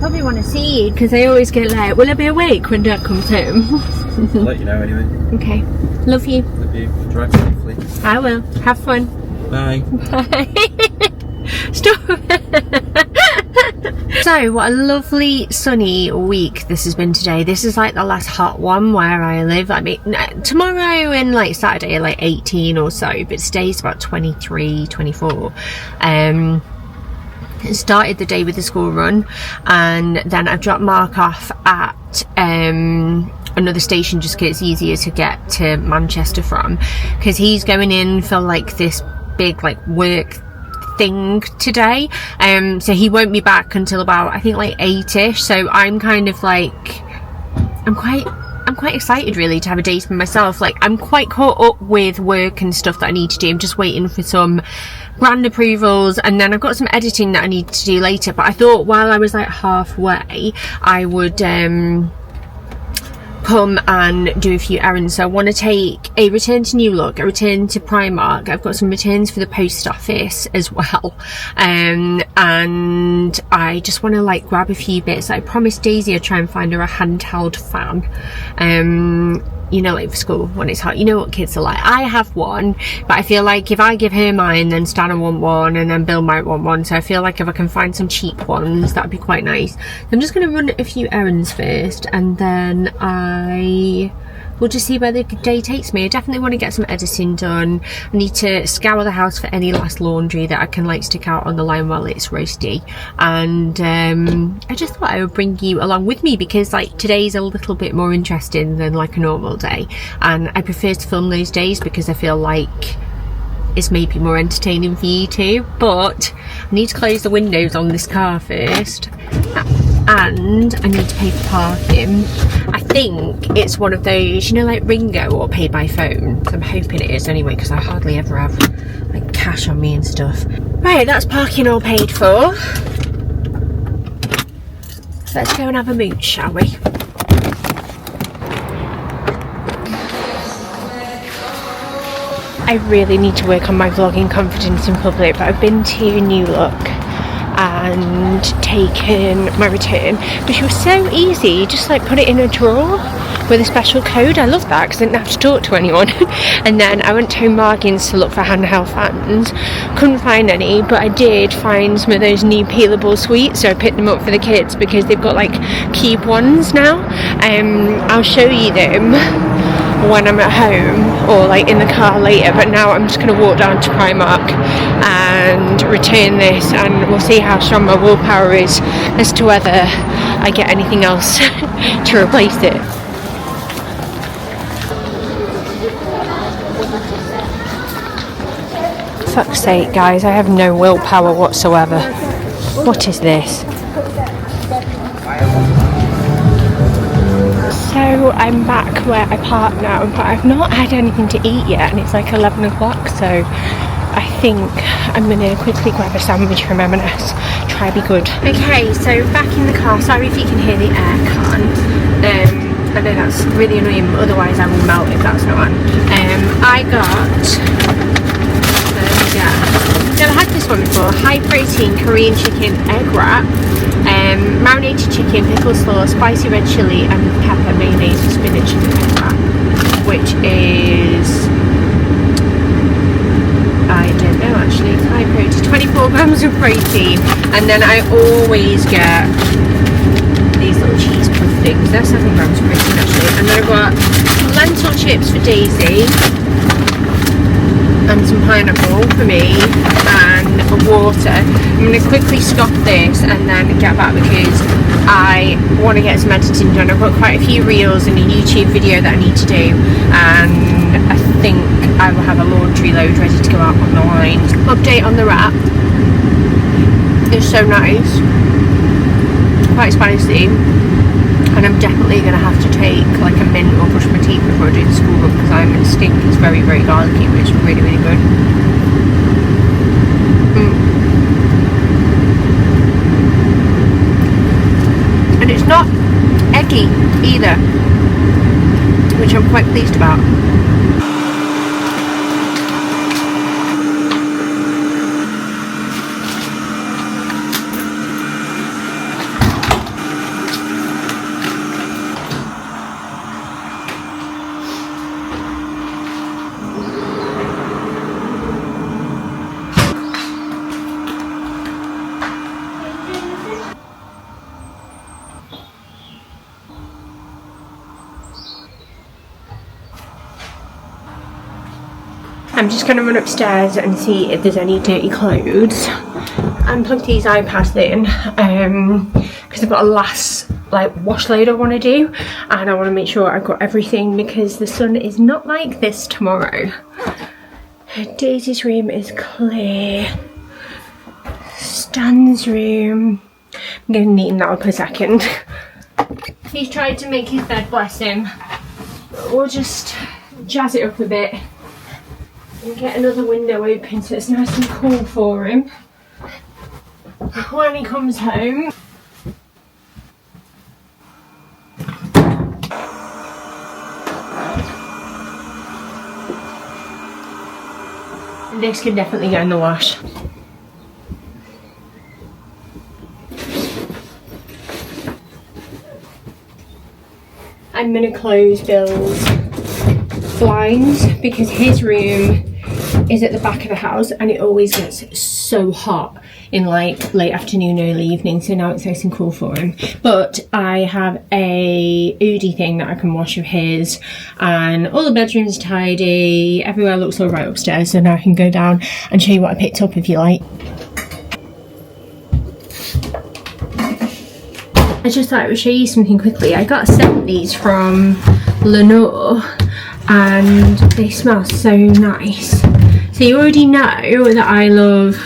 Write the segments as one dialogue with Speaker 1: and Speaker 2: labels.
Speaker 1: probably want to see you because I always get like, will I be awake when Dad comes home?
Speaker 2: I'll let you know anyway.
Speaker 1: Okay. Love you.
Speaker 2: Love you. Drive safely.
Speaker 1: I will. Have fun.
Speaker 2: Bye.
Speaker 1: Bye. Stop. So, what a lovely sunny week this has been today. This is like the last hot one where I live. I mean, tomorrow and like Saturday are like 18 or so, but today's about 23, 24. Started the day with the school run, and then I've dropped Mark off at another station just because it's easier to get to Manchester from, because he's going in for like this big like work thing today, so he won't be back until about I think like 8ish, so I'm kind of like I'm quite excited really to have a day for myself. Like, I'm quite caught up with work and stuff that I need to do. I'm just waiting for some brand approvals, and then I've got some editing that I need to do later, but I thought while I was like halfway I would come and do a few errands. So I want to take a return to New Look, a return to Primark. I've got some returns for the post office as well, and I just want to like grab a few bits. I promised Daisy I'd try and find her a handheld fan, you know, like for school when it's hot. You know what kids are like. I have one, but I feel like if I give her mine, then Stan will want one, and then Bill might want one. So I feel like if I can find some cheap ones, that'd be quite nice. I'm just going to run a few errands first, and then I will just see where the day takes me. I definitely want to get some editing done. I need to scour the house for any last laundry that I can like stick out on the line while it's roasty, and I just thought I would bring you along with me because like today's a little bit more interesting than like a normal day, and I prefer to film those days because I feel like it's maybe more entertaining for you too. But I need to close the windows on this car first, and I need to pay for parking. I think it's one of those, you know, like Ringo or pay by phone. So I'm hoping it is anyway, because I hardly ever have like cash on me and stuff. Right, that's parking all paid for. Let's go and have a mooch, shall we? I really need to work on my vlogging confidence in public, but I've been to New Look and taken my return, which was so easy. You just like put it in a drawer with a special code. I love that because I didn't have to talk to anyone. And then I went to Margins to look for handheld fans, couldn't find any, but I did find some of those new peelable sweets, so I picked them up for the kids because they've got like cube ones now. I'll show you them when I'm at home or like in the car later, but now I'm just going to walk down to Primark and return this, and we'll see how strong my willpower is as to whether I get anything else to replace it. Fuck's sake, guys, I have no willpower whatsoever. What is this? So I'm back where I park now, but I've not had anything to eat yet, and it's like 11 o'clock, so I think I'm going to quickly grab a sandwich from M&S, try to be good. Okay, so back in the car. Sorry if you can hear the aircon. I know that's really annoying, but otherwise I will melt if that's not on. I got... Never had this one before. High protein Korean chicken egg wrap, marinated chicken, pickle sauce, spicy red chili and pepper mayonnaise for spinach and egg wrap, which is, I don't know actually, it's high protein, 24 grams of protein. And then I always get these little cheese puff things, they're 7 grams of protein actually. And then I've got lentil chips for Daisy, and some pineapple for me, and water. I'm going to quickly stop this and then get back because I want to get some editing done. I've got quite a few reels and a YouTube video that I need to do, and I think I will have a laundry load ready to go out on the line. Update on the wrap. It's so nice, quite spicy, and I'm definitely going to have to take like a mint or brush my teeth before I do the school run because I'm in stink. It's very, very garlicky, but it's really, really good. And it's not eggy either, which I'm quite pleased about. I'm just going to run upstairs and see if there's any dirty clothes and plug these iPads in, because I've got a last like wash load I want to do, and I want to make sure I've got everything because the sun is not like this tomorrow. Daisy's room is clear. Stan's room, I'm going to neaten that up a second. He's tried to make his bed, bless him. We'll just jazz it up a bit and get another window open so it's nice and cool for him when he comes home. This can definitely go in the wash. I'm gonna close Bill's blinds because his room is at the back of the house and it always gets so hot in like late afternoon, early evening, so now it's nice and cool for him. But I have a Oodie thing that I can wash of his, and all the bedrooms tidy, everywhere looks all right upstairs, so now I can go down and show you what I picked up if you like. I just thought I would show you something quickly. I got sent these from Lenore and they smell so nice. So you already know that I love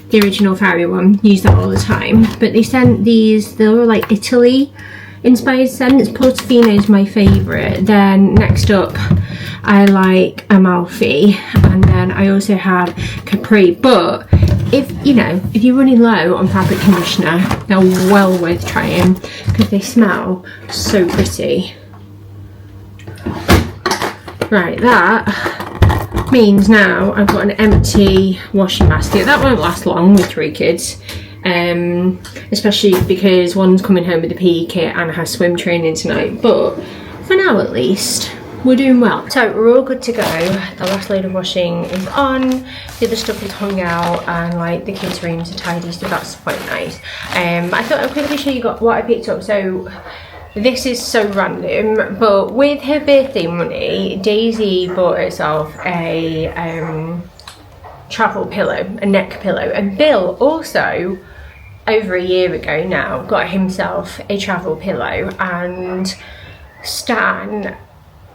Speaker 1: the original fairy one, use that all the time, but they sent these, they were like Italy inspired scents. Portofino is my favourite, then next up I like Amalfi, and then I also have Capri. But if you know, if you're running low on fabric conditioner, they're well worth trying because they smell so pretty. Right, that means now I've got an empty washing basket. That won't last long with 3 kids, especially because one's coming home with a PE kit and has swim training tonight, but for now at least we're doing well. So we're all good to go. The last load of washing is on, the other stuff is hung out, and like the kids' rooms are tidy, so that's quite nice. I thought I'd quickly show you what I picked up. So this is so random, but with her birthday money, Daisy bought herself a travel pillow, a neck pillow, and Bill also, over a year ago now, got himself a travel pillow. And Stan,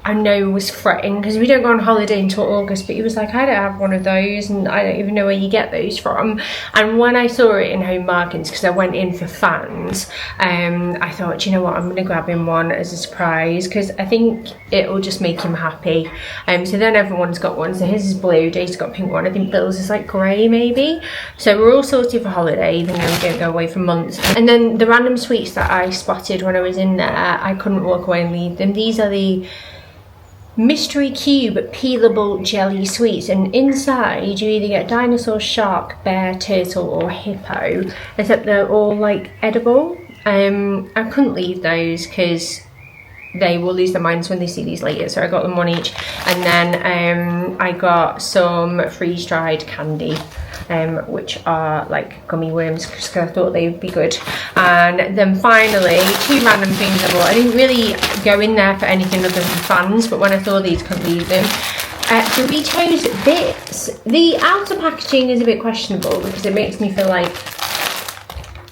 Speaker 1: I know, was fretting because we don't go on holiday until August, but he was like, I don't have one of those and I don't even know where you get those from. And when I saw it in Home Bargains, because I went in for fans, I thought, do you know what, I'm going to grab him one as a surprise because I think it will just make him happy. So then everyone's got one. So his is blue, Dave's got a pink one, I think Bill's is like grey maybe. So we're all sorted for holiday, even though we don't go away for months. And then the random sweets that I spotted when I was in there, I couldn't walk away and leave them. These are the Mystery Cube peelable jelly sweets, and inside you either get dinosaur, shark, bear, turtle or hippo, except they're all like edible. I couldn't leave those because they will lose their minds when they see these later, so I got them one each. And then I got some freeze-dried candy, which are like gummy worms, because I thought they would be good. And then finally, 2 random things I bought. I didn't really go in there for anything other than fans, but when I saw these, couldn't leave them. Doritos Bits. The outer packaging is a bit questionable because it makes me feel like,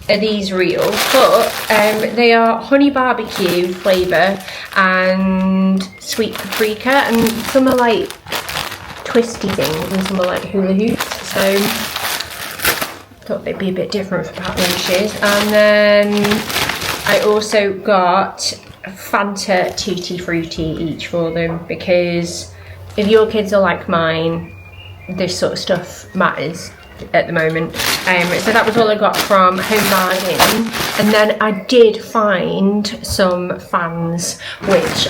Speaker 1: are these real? But they are honey barbecue flavour and sweet paprika, and some are like twisty things and some are like hula hoops, so I thought they'd be a bit different for pack lunches. And then I also got Fanta Tutti Frutti each for them, because if your kids are like mine, this sort of stuff matters at the moment. So that was all I got from Home Bargains. And then I did find some fans, which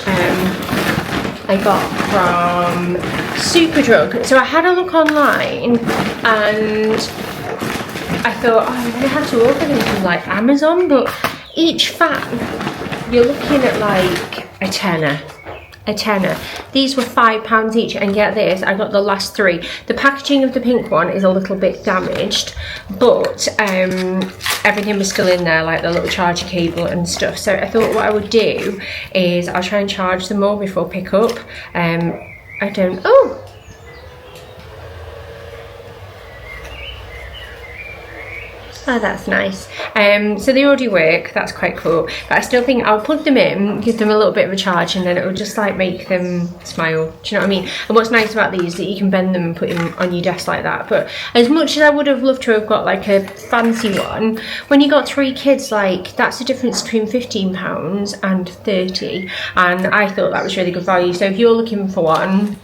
Speaker 1: I got from Superdrug. So I had a look online and I thought, oh, I'm gonna have to order them from like Amazon, but each fan you're looking at like a tenner. These were £5 each, and get this, I got the last 3. The packaging of the pink one is a little bit damaged, but everything was still in there, like the little charger cable and stuff. So I thought what I would do is I'll try and charge them all before pick up. Oh, that's nice. So they already work, that's quite cool. But I still think I'll plug them in, give them a little bit of a charge, and then it'll just like make them smile. Do you know what I mean? And what's nice about these is that you can bend them and put them on your desk like that. But as much as I would have loved to have got like a fancy one, when you got 3 kids, like that's the difference between £15 and 30. And I thought that was really good value. So if you're looking for one,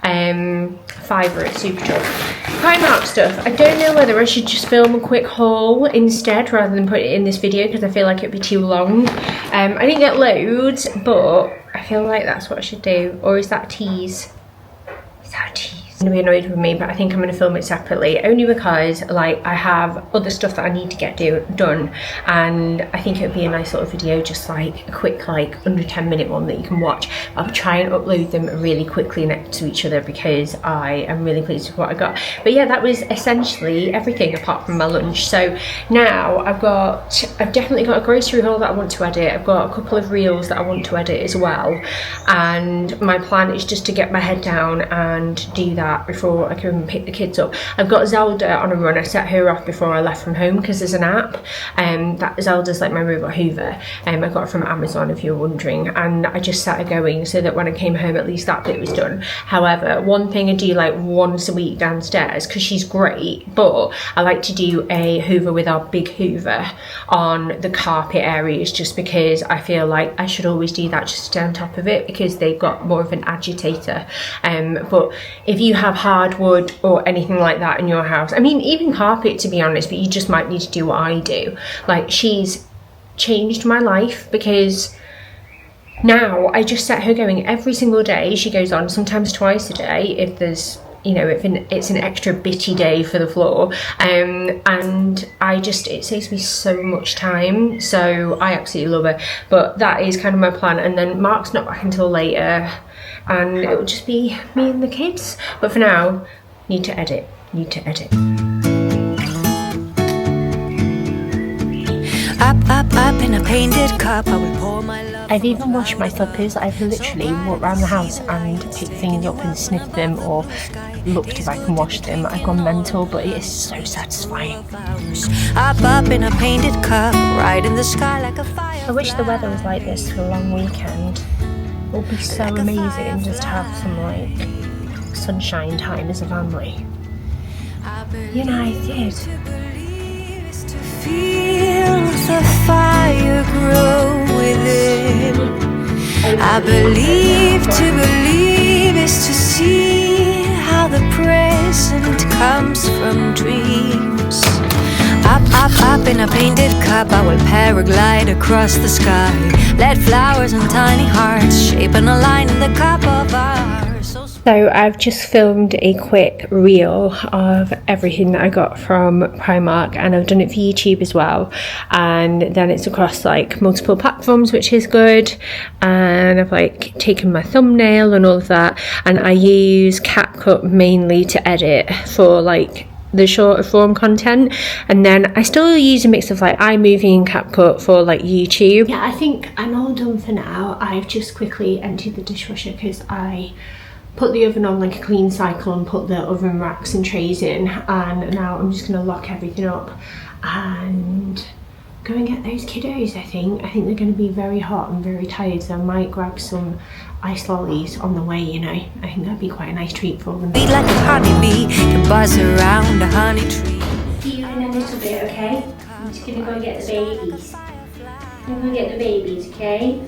Speaker 1: £5 at Superdrug. Primark stuff, I don't know whether I should just film a quick haul instead rather than put it in this video because I feel like it'd be too long. I didn't get loads, but I feel like that's what I should do. Or is that a tease? Is that a tease? Gonna be annoyed with me, but I think I'm gonna film it separately, only because like I have other stuff that I need to get done, and I think it would be a nice little video, just like a quick like under 10-minute one that you can watch. I'll try and upload them really quickly next to each other because I am really pleased with what I got. But yeah, that was essentially everything apart from my lunch. So now I've definitely got a grocery haul that I want to edit. I've got a couple of reels that I want to edit as well, and my plan is just to get my head down and do that before I can pick the kids up. I've got Zelda on a run. I set her off before I left from home because there's an app, that Zelda's like my robot hoover. I got it from Amazon if you're wondering, and I just set her going so that when I came home at least that bit was done. However, one thing I do like once a week downstairs, because she's great, but I like to do a hoover with our big hoover on the carpet areas, just because I feel like I should always do that, just stay on top of it because they've got more of an agitator. But if you have hardwood or anything like that in your house, I mean even carpet to be honest, but you just might need to do what I do. Like, she's changed my life because now I just set her going every single day. She goes on sometimes twice a day if there's, you know, if it's an extra bitty day for the floor, and it saves me so much time, so I absolutely love her. But that is kind of my plan, and then Mark's not back until later and it will just be me and the kids. But for now, need to edit. Up in a painted cup, I will pour my love. I've even washed my slippers. I've literally walked around the house and picked things up and sniffed them or looked if I can wash them. I've gone mental, but it is so satisfying. Up in a painted cup, right in the sky like a fire. I wish the weather was like this for a long weekend. It would be so amazing just to have some like sunshine time as a family. United. Feel the fire grow within. I believe to believe is to see how the present comes from dreams. Up in a painted cup, I will paraglide across the sky. Let flowers and tiny hearts shaping a line in the cup of ours. So I've just filmed a quick reel of everything that I got from Primark, and I've done it for YouTube as well, and then it's across like multiple platforms, which is good. And I've like taken my thumbnail and all of that, and I use CapCut mainly to edit for like the shorter form content, and then I still use a mix of like iMovie and CapCut for like YouTube. Yeah, I think I'm all done for now. I've just quickly emptied the dishwasher because I put the oven on like a clean cycle and put the oven racks and trays in, and now I'm just gonna lock everything up and go and get those kiddos. I think they're gonna be very hot and very tired, so I might grab some ice lollies on the way, you know. I think that'd be quite a nice treat for them. Be like a honeybee, can buzz around a honey tree. See you in a little bit, okay? I'm just gonna go get the babies. I'm gonna get the babies, okay?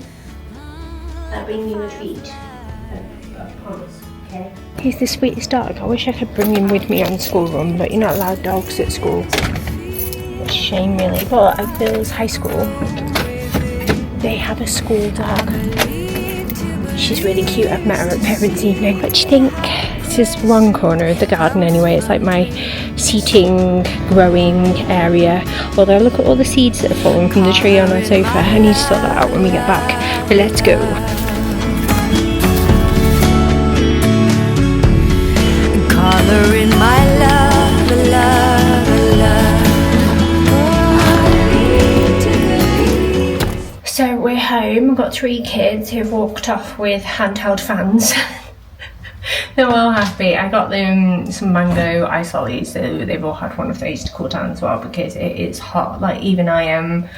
Speaker 1: That'll bring you a treat. I promise, okay? He's the sweetest dog. I wish I could bring him with me on school run, but you're not allowed dogs at school. It's a shame really, but at Bill's high school, they have a school dog. She's really cute. I've met her at parents' evening. What do you think? This is one corner of the garden anyway. It's like my seating, growing area. Although look at all the seeds that have fallen from the tree on our sofa. I need to sort that out when we get back. But let's go. Color in my love, love, love. So we're home. I've got 3 kids who've walked off with handheld fans. They're all happy. I got them some mango ice lollies. They've all had one of those to cool down as well because it is hot. Like even I am,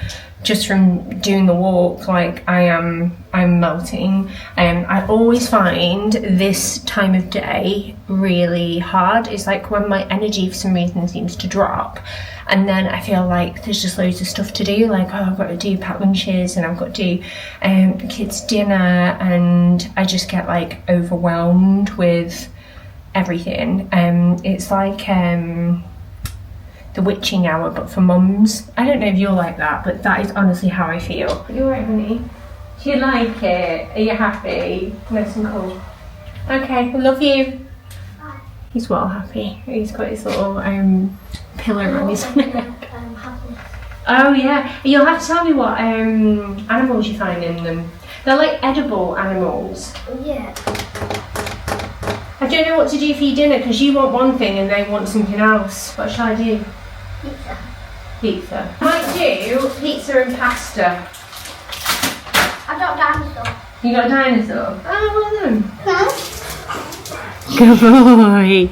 Speaker 1: just from doing the walk, like I'm melting. I always find this time of day really hard. It's like when my energy for some reason seems to drop, and then I feel like there's just loads of stuff to do. Like, oh, I've got to do pack lunches and I've got to do the kids' dinner, and I just get like overwhelmed with everything. It's like the witching hour, but for mums. I don't know if you're like that, but that is honestly how I feel. You alright, honey? Do you like it? Are you happy? Nice and cool. Okay, I love you. Bye. He's well happy. He's got his little pillow on his neck. Oh yeah, you'll have to tell me what animals you find in them. They're like edible animals.
Speaker 3: Yeah.
Speaker 1: I don't know what to do for your dinner because you want one thing and they want something else. What shall I do?
Speaker 3: Pizza.
Speaker 1: Pizza. I might do pizza and pasta.
Speaker 3: I've got a dinosaur.
Speaker 1: You got a dinosaur? Oh, well done.
Speaker 3: No.
Speaker 1: Good boy.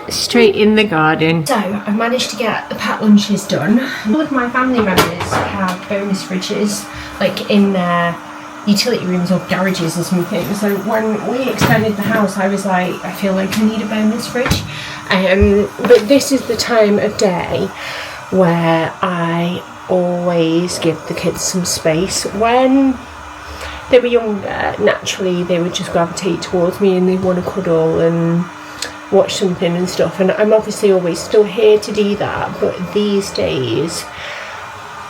Speaker 1: Straight in the garden. So I've managed to get the packed lunches done. All of my family members have bonus fridges, like in their utility rooms or garages or something. So when we extended the house, I was like, I feel like I need a bonus fridge. But this is the time of day where I always give the kids some space. When they were younger, naturally they would just gravitate towards me and they'd want to cuddle and watch something and stuff, and I'm obviously always still here to do that, but these days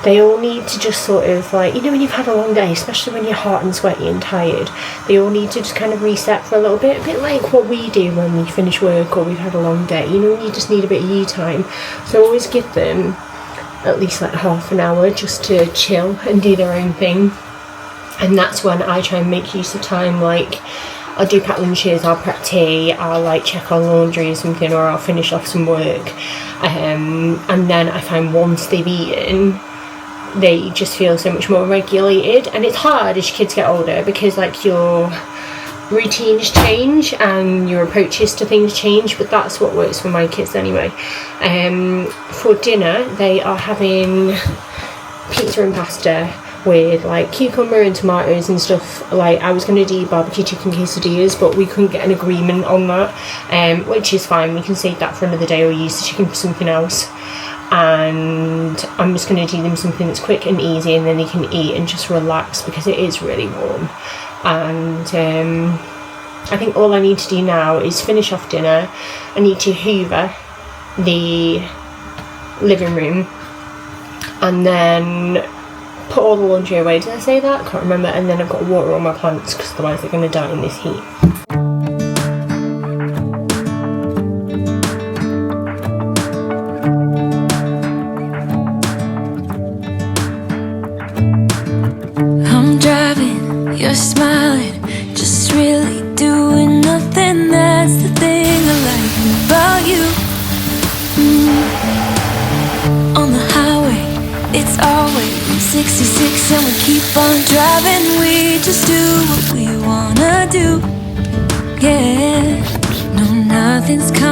Speaker 1: they all need to just sort of like, you know, when you've had a long day, especially when you're hot and sweaty and tired, they all need to just kind of reset for a little bit, a bit like what we do when we finish work or we've had a long day, you know, you just need a bit of you time. So I always give them at least like half an hour just to chill and do their own thing, and that's when I try and make use of time. Like I'll do packed lunches, I'll prep tea, I'll like check on laundry or something, or I'll finish off some work, and then I find once they've eaten, they just feel so much more regulated. And it's hard as your kids get older because like your routines change and your approaches to things change, but that's what works for my kids anyway. For dinner they are having pizza and pasta with like cucumber and tomatoes and stuff. Like I was going to do barbecue chicken quesadillas, but we couldn't get an agreement on that, which is fine, we can save that for another day or use the chicken for something else. And I'm just going to do them something that's quick and easy and then they can eat and just relax because it is really warm. And I think all I need to do now is finish off dinner. I need to hoover the living room and then put all the laundry away. Did I say that? I can't remember. And then I've got to water all my plants because otherwise they're going to die in this heat.
Speaker 4: I'm driving, you're smiling, just really doing nothing. That's the thing I like about you. On the highway, it's always 66 and we keep on driving. We just do what we wanna do. Yeah, no, nothing's coming.